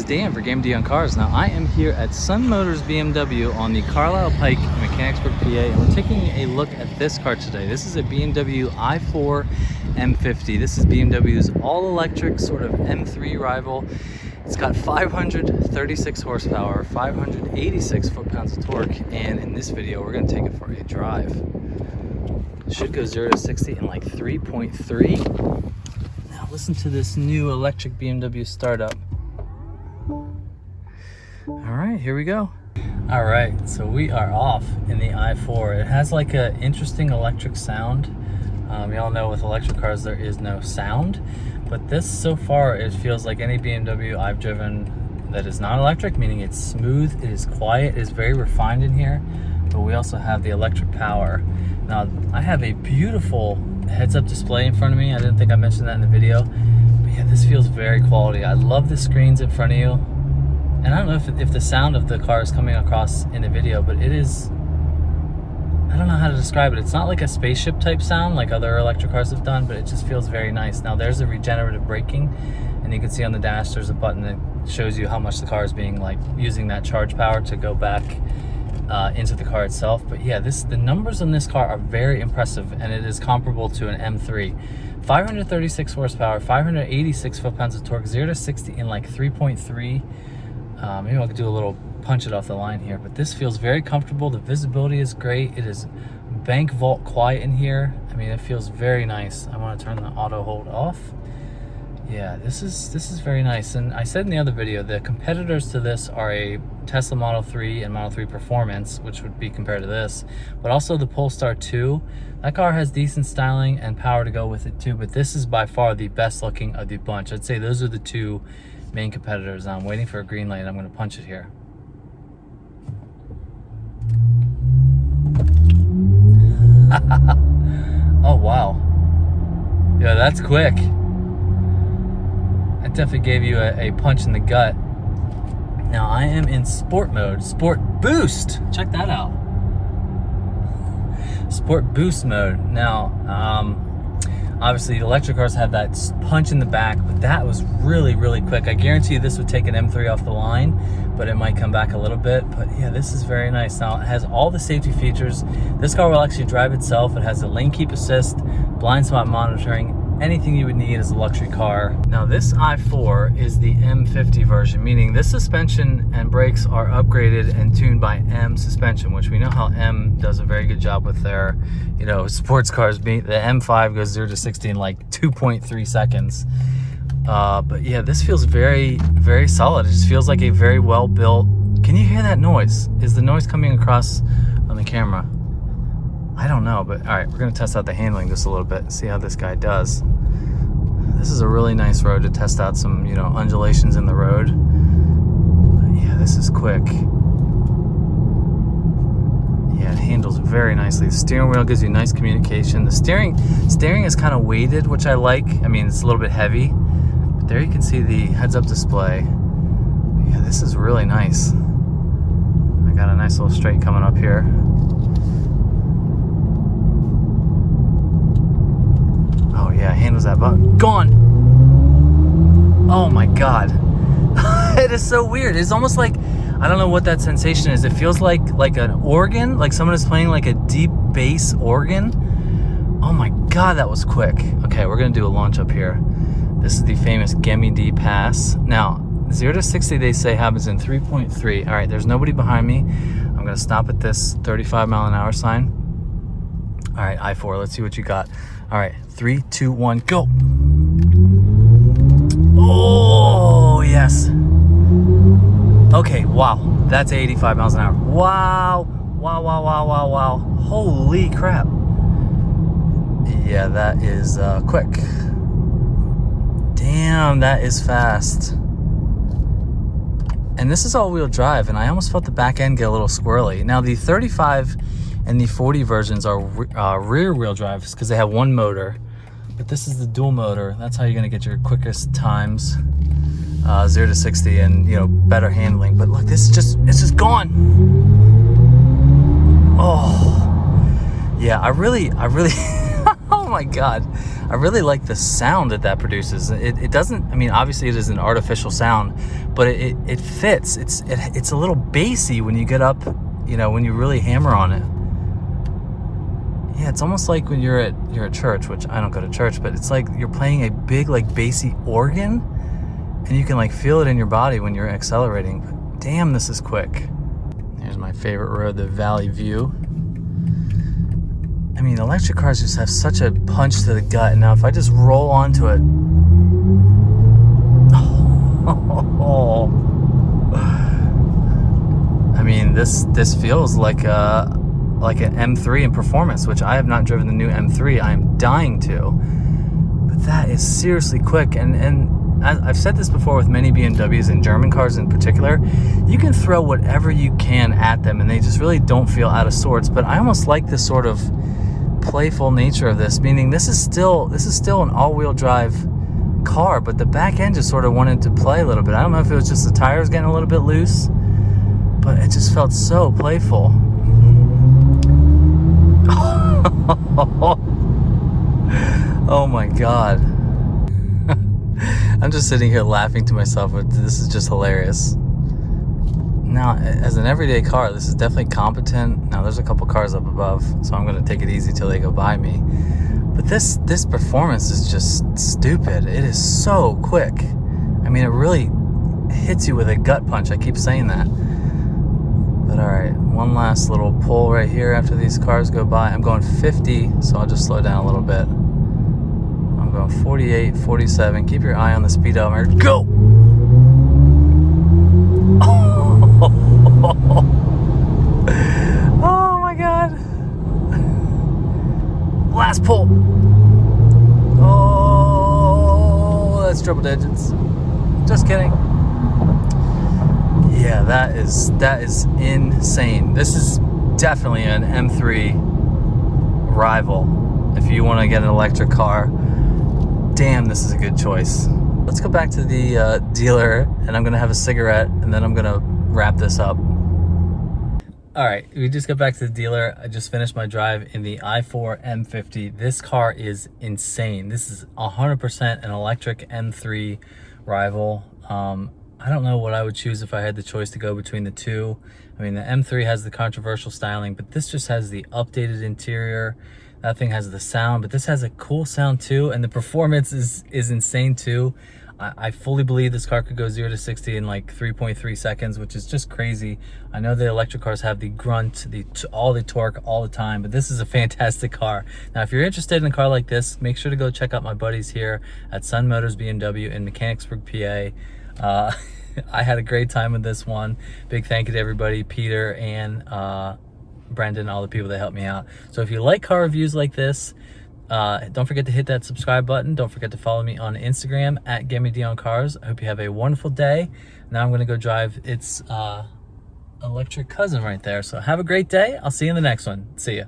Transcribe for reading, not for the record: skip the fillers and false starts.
Dan for GemmyD on Cars. Now I am here at Sun Motors BMW on the Carlisle Pike in Mechanicsburg, PA, and we're taking a look at this car today. This is a BMW i4 M50. This is BMW's all-electric sort of M3 rival. It's got 536 horsepower, 586 foot-pounds of torque, and in this video we're going to take it for a drive. It should go 0 to 60 in like 3.3. Now listen to this new electric BMW Startup. All right, here we go. All right, so we are off in the i4. It has like an interesting electric sound. Y'all know with electric cars there is no sound, but this so far it feels like any BMW I've driven that is not electric, meaning it's smooth, it is quiet, it is very refined in here, but we also have the electric power. Now I have a beautiful heads-up display in front of me. I didn't think I mentioned that in the video, but yeah, this feels very quality. I love the screens in front of you. And I don't know if the sound of the car is coming across in the video, but it is, I don't know how to describe it. It's not like a spaceship type sound like other electric cars have done, but it just feels very nice. Now there's a regenerative braking, and you can see on the dash there's a button that shows you how much the car is being like using that charge power to go back into the car itself. But yeah, the numbers on this car are very impressive, and it is comparable to an M3. 536 horsepower, 586 foot-pounds of torque, 0 to 60 in like 3.3. Maybe I could do a little punch it off the line here, but this feels very comfortable. The visibility is great. It is bank vault quiet in here. I mean, it feels very nice. I want to turn the auto hold off. Yeah, this is very nice. And I said in the other video, the competitors to this are a Tesla Model 3 and Model 3 Performance, which would be compared to this, but also the Polestar 2. That car has decent styling and power to go with it too, but this is by far the best looking of the bunch. I'd say those are the two main competitors. I'm waiting for a green light. I'm going to punch it here. Oh wow, yeah, that's quick. That definitely gave you a punch in the gut. Now I am in sport mode, sport boost. Check that out. Sport boost mode. Now obviously electric cars have that punch in the back, but that was really quick. I guarantee you this would take an M3 off the line, but it might come back a little bit. But yeah, this is very nice. Now it has all the safety features. This car will actually drive itself. It has a lane keep assist, blind spot monitoring, anything you would need as a luxury car. Now this i4 is the M50 version, meaning this suspension and brakes are upgraded and tuned by M suspension, which we know how M does a very good job with their, you know, sports cars. The M5 goes 0 to 60 in like 2.3 seconds. But yeah, this feels very solid. It just feels like a very well built. Can you hear that noise? Is the noise coming across on the camera? I don't know, but all right, we're gonna test out the handling just a little bit and see how this guy does. This is a really nice road to test out some, you know, undulations in the road. But yeah, this is quick. Yeah, it handles very nicely. The steering wheel gives you nice communication. The steering is kind of weighted, which I like. I mean, it's a little bit heavy, but there you can see the heads-up display. But yeah, this is really nice. I got a nice little straight coming up here. Oh yeah, handles that button. Gone! Oh my god. It is so weird. It's almost like, I don't know what that sensation is. It feels like an organ, like someone is playing like a deep bass organ. Oh my god, that was quick. Okay, we're gonna do a launch up here. This is the famous GemmyD pass. Now, 0 to 60 they say happens in 3.3. All right, there's nobody behind me. I'm gonna stop at this 35-mile-an-hour sign. All right, i4, let's see what you got. All right, 3, 2, 1, go. Oh, yes. Okay, wow, that's 85 miles an hour. Wow. Holy crap. Yeah, that is quick. Damn, that is fast. And this is all-wheel drive, and I almost felt the back end get a little squirrely. Now, the 35 and the 40 versions are rear-wheel drives because they have one motor, but this is the dual motor. That's how you're gonna get your quickest times, 0 to 60, and you know, better handling. But look, it's just gone. Oh, yeah, I really, oh my God. I really like the sound that produces. It doesn't, I mean, obviously it is an artificial sound, but it fits. It's a little bassy when you get up, you know, when you really hammer on it. Yeah, it's almost like when you're at church, which I don't go to church, but it's like you're playing a big, like, bassy organ, and you can, like, feel it in your body when you're accelerating. But damn, this is quick. Here's my favorite road, the Valley View. I mean, electric cars just have such a punch to the gut. And now if I just roll onto it, I mean, this feels like an M3 in performance, which I have not driven the new M3. I am dying to, but that is seriously quick. And I've said this before with many BMWs and German cars in particular, you can throw whatever you can at them and they just really don't feel out of sorts. But I almost like this sort of playful nature of this, meaning this is still an all-wheel drive car, but the back end just sort of wanted to play a little bit. I don't know if it was just the tires getting a little bit loose, but it just felt so playful. Oh my God. I'm just sitting here laughing to myself, but this is just hilarious. Now, as an everyday car, this is definitely competent. Now, there's a couple cars up above, so I'm going to take it easy till they go by me. But this performance is just stupid. It is so quick. I mean, it really hits you with a gut punch. I keep saying that. But all right, one last little pull right here after these cars go by. I'm going 50, so I'll just slow down a little bit. I'm going 48, 47. Keep your eye on the speedometer. Go! Oh my God. Last pull. Oh, that's triple digits. Just kidding. Yeah, that is insane. This is definitely an M3 rival. If you want to get an electric car, damn, this is a good choice. Let's go back to the dealer, and I'm gonna have a cigarette, and then I'm gonna wrap this up. All right, we just got back to the dealer. I just finished my drive in the i4 M50. This car is insane. This is 100% an electric M3 rival. I don't know what I would choose if I had the choice to go between the two. I mean, the M3 has the controversial styling, but this just has the updated interior. That thing has the sound, but this has a cool sound too, and the performance is insane too. I fully believe this car could go 0 to 60 in like 3.3 seconds, which is just crazy. I know the electric cars have the grunt, all the torque all the time, but this is a fantastic car. Now, if you're interested in a car like this, make sure to go check out my buddies here at Sun Motors BMW in Mechanicsburg, PA. I had a great time with this one. Big thank you to everybody, Peter and Brendan, all the people that helped me out. So if you like car reviews like this, don't forget to hit that subscribe button. Don't forget to follow me on Instagram at GemmyD on Cars. I hope you have a wonderful day. Now I'm going to go drive its electric cousin right there. So have a great day. I'll see you in the next one. See ya.